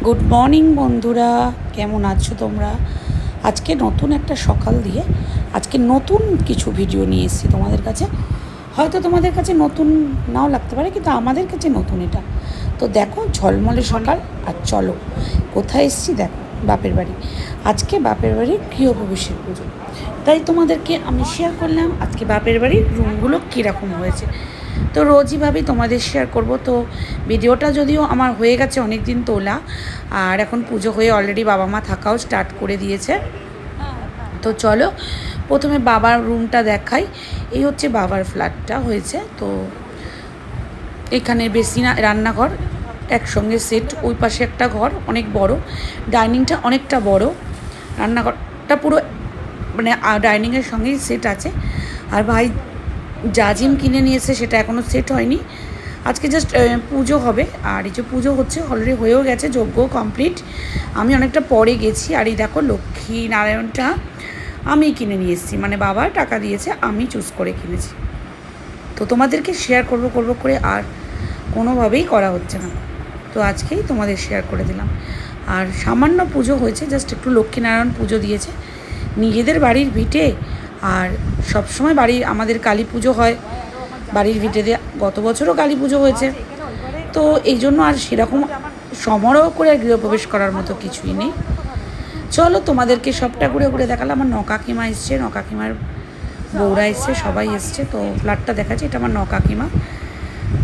Good morning বন্ধুরা, কেমন আছো তোমরা? আজকে নতুন একটা সকাল দিয়ে আজকে নতুন কিছু ভিডিও নিয়ে এসেছি তোমাদের কাছে। হয়তো তোমাদের কাছে নতুন নাও লাগতে পারে, কিন্তু আমাদের কাছে নতুন এটা। তো দেখো, ঝলমলে সকাল। আর চলো কোথায় এসেছি দেখো, বাপের বাড়ি। আজকে বাপের বাড়ির গৃহপ্রবেশের পুজো, তাই তোমাদেরকে আমি শেয়ার করলাম আজকে বাপের বাড়ির রুমগুলো কীরকম হয়েছে। তো রোজই ভাবি তোমাদের শেয়ার করব। তো ভিডিওটা যদিও আমার হয়ে গেছে অনেক দিন তোলা, আর এখন পুজো হয়ে অলরেডি বাবা মা থাকাও স্টার্ট করে দিয়েছে। তো চলো প্রথমে বাবার রুমটা দেখাই। এই হচ্ছে বাবার ফ্ল্যাটটা হয়েছে। তো এখানে বেসিন, রান্নাঘর একসঙ্গে সেট, ওই পাশে একটা ঘর অনেক বড়, ডাইনিংটা অনেকটা বড়, রান্নাঘরটা পুরো মানে ডাইনিংয়ের সঙ্গেই সেট আছে। আর ভাই জাজিম কিনে নিয়েছে, সেটা এখনও সেট হয়নি। আজকে জাস্ট পুজো হবে। আর এই যে পুজো হচ্ছে, অলরেডি হয়েও গেছে, যজ্ঞ কমপ্লিট। আমি অনেকটা পরে গেছি। আর এই দেখো লক্ষ্মী নারায়ণটা আমি কিনে নিয়ে এসেছি, মানে বাবা টাকা দিয়েছে, আমি চুজ করে কিনেছি। তো তোমাদেরকে শেয়ার করব করে আর কোনোভাবেই করা হচ্ছে না, তো আজকেই তোমাদের শেয়ার করে দিলাম। আর সামান্য পুজো হয়েছে, জাস্ট একটু লক্ষ্মীনারায়ণ পুজো দিয়েছে নিজেদের বাড়ির ভিটে। আর সবসময় বাড়ির আমাদের কালী পুজো হয় বাড়ির ভিটেতে, গত বছরও কালী পুজো হয়েছে। তো এই জন্য আর সেরকম সমারোহ করে গৃহপ্রবেশ করার মতো কিছুই নেই। চলো তোমাদেরকে সবটা ঘুরে ঘুরে দেখালাম। আমার নকাকিমা এসছে, নকাকিমার বউরা এসছে, সবাই এসছে। তো ফ্ল্যাটটা দেখাচ্ছে, এটা আমার নকাকিমা।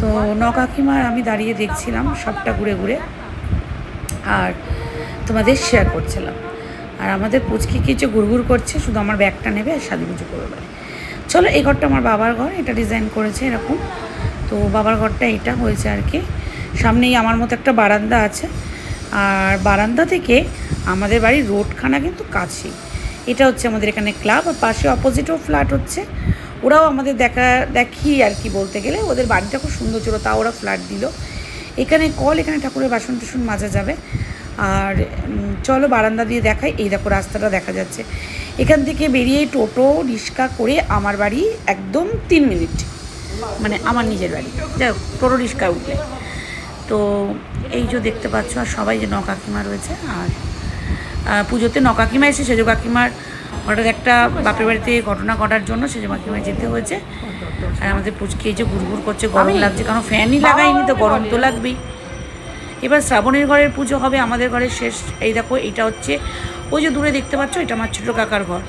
তো নকাকিমার আমি দাঁড়িয়ে দেখছিলাম সবটা ঘুরে ঘুরে, আর তোমাদের শেয়ার করছিলাম। আর আমাদের পুচকি কিছু ঘুরঘুর করছে, শুধু আমার ব্যাগটা নেবে আর সাজুগুজু করবে। চলো, এই ঘরটা আমার বাবার ঘর, এটা ডিজাইন করেছে এরকম। তো বাবার ঘরটা এটা হয়েছে আর কি। সামনেই আমার মতো একটা বারান্দা আছে, আর বারান্দা থেকে আমাদের বাড়ির রোডখানা কিন্তু কাছেই। এটা হচ্ছে আমাদের এখানে ক্লাব, আর পাশে অপোজিটও ফ্ল্যাট হচ্ছে। ওরাও আমাদের দেখি আর কি, বলতে গেলে ওদের বাড়িটা খুব সুন্দর ছিল, তা ওরা ফ্ল্যাট দিল। এখানে কল, এখানে ঠাকুরের বাসন টাসন মাজা যাবে। আর চলো বারান্দা দিয়ে দেখাই। এই দেখো রাস্তাটা দেখা যাচ্ছে, এখান থেকে বেরিয়ে টোটো রিক্সা করে আমার বাড়ি একদম 3 মিনিট, মানে আমার নিজের বাড়ি। যাই হোক, টোটো রিক্সায় উঠলে। তো এই যে দেখতে পাচ্ছ, আর সবাই যে নকাকিমা রয়েছে। আর পুজোতে নকাকিমা এসে সেজো কাকিমার হঠাৎ একটা বাপের বাড়িতে ঘটনা ঘটার জন্য সেজো কাকিমায় যেতে হয়েছে। আর আমাদের পুচকি এই যে ঘুরঘুর করছে, গরম লাগছে, কারণ ফ্যানই লাগাইনি, তো গরম তো লাগবেই। এবার শ্রাবণীর ঘরের পুজো হবে, আমাদের ঘরের শেষ। এই দেখো, এটা হচ্ছে ওই যে দূরে দেখতে পাচ্ছ, এটা আমার ছোটো কাকার ঘর।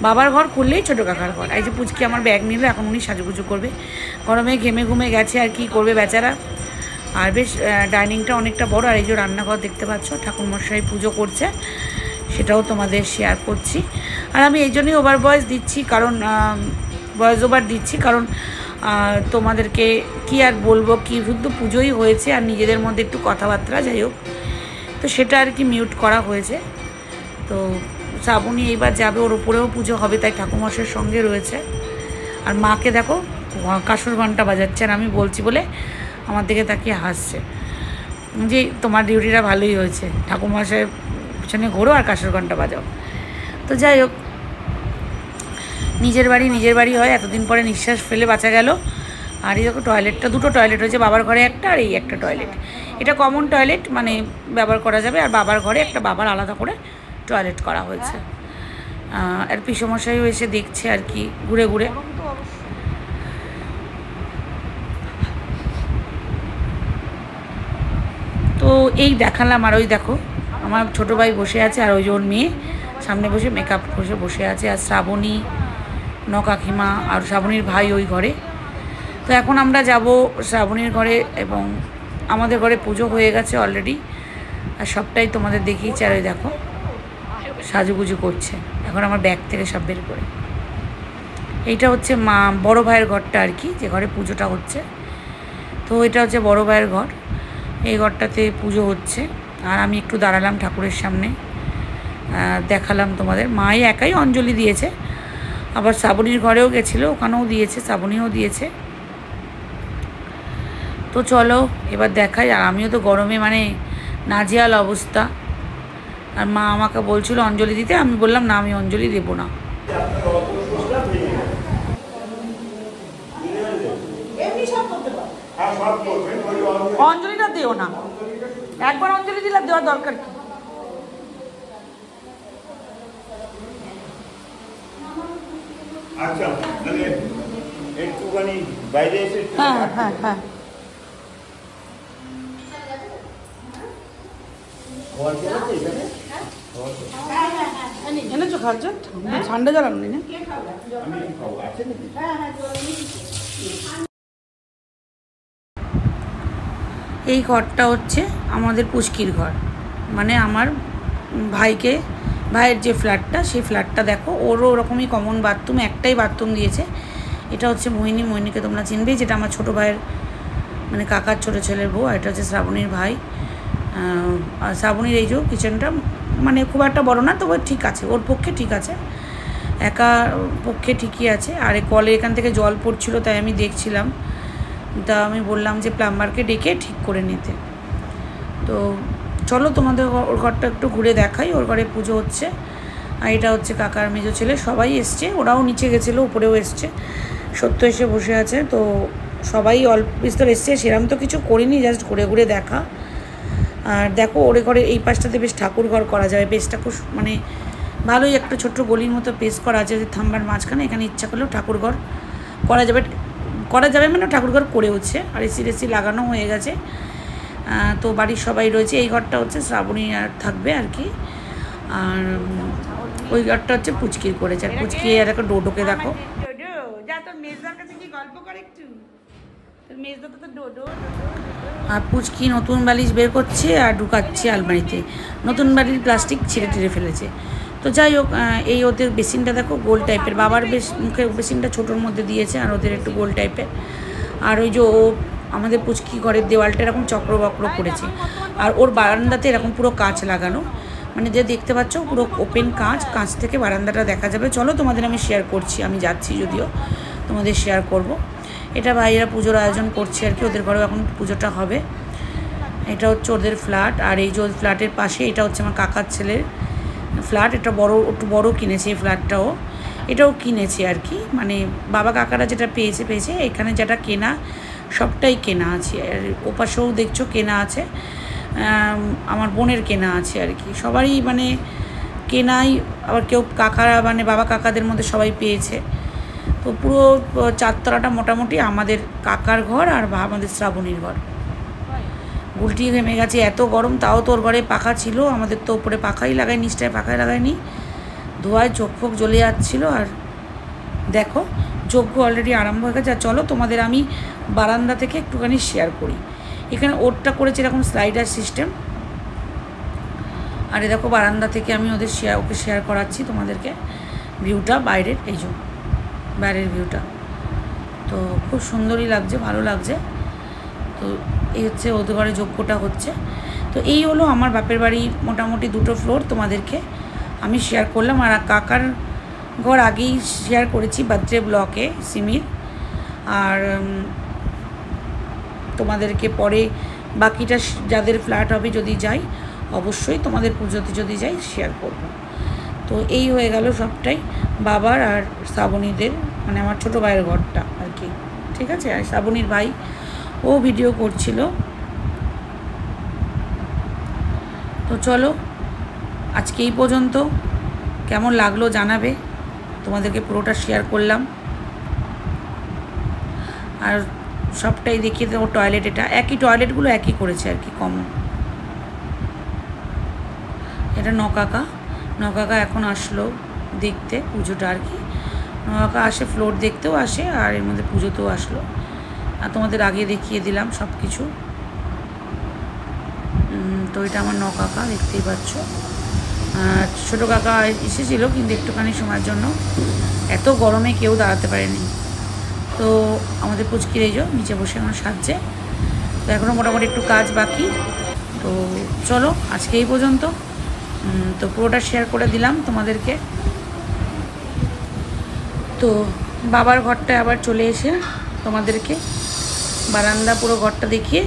বাবার ঘর খুললেই ছোটো কাকার ঘর। এই যে পুচকি আমার ব্যাগ নিল, এখন উনি সাজুগুজু করবে। গরমে ঘেমে ঘুমে গেছে, আর কি করবে বেচারা। আর বেশ ডাইনিংটা অনেকটা বড়। আর এই যে রান্নাঘর দেখতে পাচ্ছ, ঠাকুরমশাই পুজো করছে, সেটাও তোমাদের শেয়ার করছি। আর আমি এই জন্যই ওভার ভয়েস দিচ্ছি, কারণ ভয়েস ওভার দিচ্ছি, কারণ তোমাদেরকে কি আর বলবো, কি শুধু পুজোই হয়েছে আর নিজেদের মধ্যে একটু কথাবার্তা, যাই হোক, তো সেটা আর কি মিউট করা হয়েছে। তো শ্রাবণী এইবার যাবে, ওর উপরেও পুজো হবে, তাই ঠাকুরমশাইয়ের সঙ্গে রয়েছে। আর মাকে দেখো কাসর ঘণ্টা বাজাচ্ছে, আর আমি বলছি বলে আমার দিকে তাকিয়ে হাসছে যে তোমার ডিউটিটা ভালোই হয়েছে, ঠাকুরমশাইয়ের পিছনে ঘোরো আর কাসর ঘণ্টা বাজাও। তো যাই হোক, নিজের বাড়ি হয়, এতদিন পরে নিঃশ্বাস ফেলে বাঁচা গেল। আর এই দেখো টয়লেটটা, দুটো টয়লেট হয়েছে, বাবার ঘরে একটা আর এই একটা টয়লেট। এটা কমন টয়লেট, মানে ব্যবহার করা যাবে। আর বাবার ঘরে একটা বাবার আলাদা করে টয়লেট করা হয়েছে। আর পিসমশাইও এসে দেখছে আর কি ঘুরে ঘুরে। তো এই দেখালাম। আর ওই দেখো আমার ছোটো ভাই বসে আছে, আর ওই যে ওর মেয়ে সামনে বসে মেকআপ করে বসে আছে। আর শ্রাবণী, নকাকিমা আর শ্রাবণীর ভাই ওই ঘরে। তো এখন আমরা যাব শ্রাবণীর ঘরে, এবং আমাদের ঘরে পুজো হয়ে গেছে অলরেডি, আর সবটাই তোমাদের দেখিয়েছি। আর ওই দেখো সাজুগুজু করছে, এখন আমার ব্যাগ থেকে সব বের করে। এইটা হচ্ছে মা বড়ো ভাইয়ের ঘরটা আর কি, যে ঘরে পুজোটা হচ্ছে। তো এটা হচ্ছে বড়ো ভাইয়ের ঘর, এই ঘরটাতে পুজো হচ্ছে। আর আমি একটু দাঁড়ালাম ঠাকুরের সামনে, দেখালাম তোমাদের। মাই একাই অঞ্জলি দিয়েছে, আবার শ্রাবণীর ঘরেও গেছিলো, ওখানেও দিয়েছে, শ্রাবণীও দিয়েছে। তো চলো এবার দেখাই। আর আমিও তো গরমে মানে নাজেহাল অবস্থা। আর মা আমাকে বলছিল অঞ্জলি দিতে, আমি বললাম না, আমি অঞ্জলি দেবো না। অঞ্জলিটা দিও না। একবার অঞ্জলি দিলে দেওয়ার দরকার কি? আচ্ছা মানে একটুখানি বাইরে এসে হ্যাঁ হ্যাঁ হ্যাঁ এনেছো খাওয়ার জল? ঠান্ডা জল আনলি না? এই ঘরটা হচ্ছে আমাদের পুচকির ঘর, মানে আমার ভাইয়ের যে ফ্ল্যাটটা, সেই ফ্ল্যাটটা দেখো, ওরও ওরকমই কমন বাথরুম, একটাই বাথরুম দিয়েছে। এটা হচ্ছে মোহিনীকে তোমরা চিনবেই, যেটা আমার ছোটো ভাইয়ের মানে কাকার ছোটো ছেলের বউ। আর এটা হচ্ছে শ্রাবণীর ভাই। আর শ্রাবণীর এই যে কিচেনটা মানে খুব একটা বড় না, তবে ঠিক আছে, ওর পক্ষে ঠিক আছে, একা পক্ষে ঠিকই আছে। আর কলে এখান থেকে জল পড়ছিল, তাই আমি দেখছিলাম, তা আমি বললাম যে প্লাম্বারকে ডেকে ঠিক করে নিতে। তো চলো তোমাদের ওর ঘরটা একটু ঘুরে দেখাই। ওর ঘরে পুজো হচ্ছে। আর এটা হচ্ছে কাকার মেজো ছেলে, সবাই এসছে, ওরাও নিচে গেছিলো, উপরেও এসছে, সত্য এসে বসে আছে। তো সবাই অল্প বিস্তর এসছে, সেরকম তো কিছু করিনি, জাস্ট ঘুরে ঘুরে দেখা। আর দেখো ওরে ঘরে এই পাশটাতে বেশ ঠাকুর ঘর করা যাবে, বেশটা খুব মানে ভালোই একটা ছোট্ট গলির মতো পেস করা আছে থাম্বার মাঝখানে, এখানে ইচ্ছা করলেও ঠাকুর ঘর করা যাবে মানে ঠাকুর ঘর করেওছে। আর এসি লাগানো হয়ে গেছে। তো বাড়ির সবাই রয়েছে। এই ঘরটা হচ্ছে শ্রাবণী আর থাকবে আর কি। আর ওই ঘরটা হচ্ছে পুচকির করেছে। আর পুচকি আর একটা ডোডোকে দেখো, আর পুচকি নতুন বালিশ বের করছে আর ঢুকাচ্ছে আলমারিতে। নতুন বালির প্লাস্টিক ছিঁড়ে ফেলেছে। তো যাই হোক, এই ওদের বেসিনটা দেখো গোল টাইপের, বাবার মুখের বেসিনটা ছোটোর মধ্যে দিয়েছে, আর ওদের একটু গোল টাইপের। আর ওই যে ও আমাদের পুচকি ঘরের দেওয়ালটা এরকম চক্র করেছে। আর ওর বারান্দাতে এরকম পুরো কাঁচ লাগানো, মানে যে দেখতে পাচ্ছ পুরো ওপেন কাঁচ থেকে বারান্দাটা দেখা যাবে। চলো তোমাদের আমি শেয়ার করছি, আমি যাচ্ছি যদিও, তোমাদের শেয়ার করব। এটা ভাইয়েরা পুজোর আয়োজন করছে আর কি, ওদের ঘরেও এখন পুজোটা হবে। এটা হচ্ছে ওদের ফ্ল্যাট। আর এই যে ফ্ল্যাটের পাশে এটা হচ্ছে আমার কাকার ছেলের ফ্ল্যাট। এটা একটু বড় কিনেছে এই ফ্ল্যাটটাও, এটাও কিনেছে আর কি, মানে বাবা কাকারা যেটা পেয়েছে। এখানে যেটা কেনা সবটাই কেনা আছে। আর ওপাশেও দেখছো কেনা আছে, আমার বোনের কেনা আছে আর কি, সবারই মানে কেনাই। আবার কেউ কাকারা মানে বাবা কাকাদের মধ্যে সবাই পেয়েছে। তো পুরো চারতলাটা মোটামুটি আমাদের কাকার ঘর আর আমাদের শ্রাবণীর ঘর। গুলটি ঘেমে গেছে, এত গরম, তাও তোর ঘরে পাখা ছিল, আমাদের তো উপরে পাখাই লাগাই, নিচটায় পাখাই লাগায়নি, ধোঁয়ায় চোখ ফোক জ্বলে যাচ্ছিলো। আর দেখো যজ্ঞ অলরেডি আরম্ভ হয়ে গেছে। আর চলো তোমাদের আমি বারান্দা থেকে একটুখানি শেয়ার করি। এখানে ওরটা করেছে এরকম স্লাইডার সিস্টেম। আর দেখো বারান্দা থেকে আমি ওকে শেয়ার করাচ্ছি তোমাদেরকে ভিউটা, বাইরের এই যে বাইরের ভিউটা। তো খুব সুন্দরই লাগছে, ভালো লাগছে। তো এই হচ্ছে ওদের ঘরে যজ্ঞটা হচ্ছে। তো এই হলো আমার বাপের বাড়ি, মোটামুটি 2টো ফ্লোর তোমাদেরকে আমি শেয়ার করলাম। আর কাকার ঘর আগেই শেয়ার করেছি বার্থডে ব্লকে সিমির। আর তোমাদেরকে পরে বাকিটা যাদের ফ্ল্যাট হবে যদি যাই, অবশ্যই তোমাদের পুজোতে যদি যাই শেয়ার করব। তো এই হয়ে গেল সবটাই বাবার আর শ্রাবণীদের, মানে আমার ছোটো ভাইয়ের ঘরটা আর কি, ঠিক আছে। আর শ্রাবণীর ভাই ও ভিডিও করছিল। তো চলো আজকে এই পর্যন্ত, কেমন লাগলো জানাবে, তোমাদেরকে পুরোটা শেয়ার করলাম। আর সবটাই দেখিয়ে দেবো। টয়লেট এটা একই, টয়লেটগুলো একই করেছে আর কি, কমন। এটা নকাকা এখন আসলো দেখতে পুজোটা আর কি। নকাকা আসে, ফ্লোর দেখতেও আসে, আর এর মধ্যে পুজোতেও আসলো। আর তোমাদের আগে দেখিয়ে দিলাম সব কিছু। তো এটা আমার নকাকা, দেখতেই পাচ্ছ। আর ছোটো কাকা এসেছিলো, কিন্তু একটুখানি সময়ের জন্য, এত গরমে কেউ দাঁড়াতে পারেনি। তো আমাদের পুচকির এই যে নিচে বসে আমার সাজছে। তো এখনও মোটামুটি একটু কাজ বাকি। তো চলো আজকে এই পর্যন্ত। তো পুরোটা শেয়ার করে দিলাম তোমাদেরকে। তো বাবার ঘরটা আবার চলে এসে তোমাদেরকে বারান্দা পুরো ঘরটা দেখিয়ে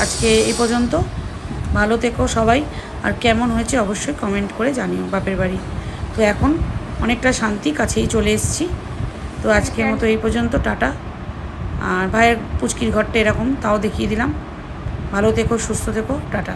আজকে এই পর্যন্ত। ভালো থেকো সবাই। আর কেমন হয়েছে অবশ্যই কমেন্ট করে জানিও বাপের বাড়ি। তো এখন অনেকটা শান্তি, কাছেই চলে এসেছি। তো আজকের মতো এই পর্যন্ত, টাটা। আর ভাইয়ের পুচকির ঘরটা এরকম, তাও দেখিয়ে দিলাম। ভালো থেকো, সুস্থ থেকো, টাটা।